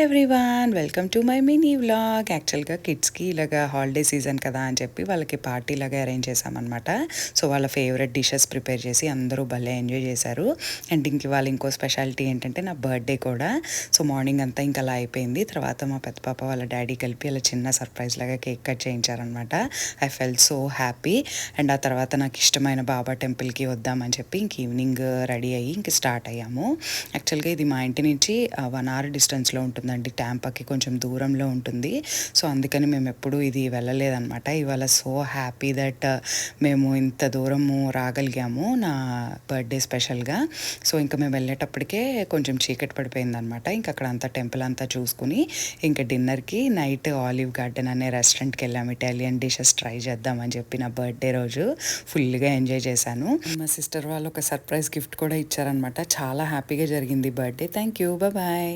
Everyone, welcome to my mini vlog. యాక్చువల్గా కిడ్స్కి ఇలాగా హాలిడే సీజన్ కదా అని చెప్పి వాళ్ళకి పార్టీ లాగా అరేంజ్ చేశామన్నమాట. సో వాళ్ళ ఫేవరెట్ డిషెస్ ప్రిపేర్ చేసి అందరూ భలే ఎంజాయ్ చేశారు. అండ్ ఇంకో స్పెషాలిటీ ఏంటంటే నా బర్త్డే కూడా. సో మార్నింగ్ అంతా ఇంకా అలా అయిపోయింది. తర్వాత మా పెద్ద పాప వాళ్ళ డాడీ కలిపి అలా చిన్న సర్ప్రైజ్ లాగా కేక్ కట్ చేయించారనమాట. I felt so happy. And ఆ తర్వాత నాకు ఇష్టమైన బాబా టెంపుల్కి వద్దామని చెప్పి ఇంక ఈవినింగ్ రెడీ అయ్యి ఇంక స్టార్ట్ అయ్యాము. యాక్చువల్గా ఇది మా ఇంటి నుంచి 1 hour డిస్టెన్స్లో ఉంటుందండి. ట్యాంపాకి కొంచెం దూరంలో ఉంటుంది. సో అందుకని మేము ఎప్పుడూ ఇది వెళ్ళలేదన్నమాట. ఇవాళ సో హ్యాపీ దట్ మేము ఇంత దూరము రాగలిగాము నా బర్త్డే స్పెషల్గా. సో ఇంకా మేము వెళ్ళేటప్పటికే కొంచెం చీకటి పడిపోయిందనమాట. ఇంకా అక్కడ అంతా టెంపుల్ అంతా చూసుకుని ఇంకా డిన్నర్కి నైట్ ఆలివ్ గార్డెన్ అనే రెస్టారెంట్కి వెళ్ళాము. ఇటాలియన్ డిషెస్ ట్రై చేద్దామని చెప్పి నా బర్త్డే రోజు ఫుల్గా ఎంజాయ్ చేశాను. మా సిస్టర్ వాళ్ళు ఒక సర్ప్రైజ్ గిఫ్ట్ కూడా ఇచ్చారనమాట. చాలా హ్యాపీగా జరిగింది బర్త్డే. Thank you, bye.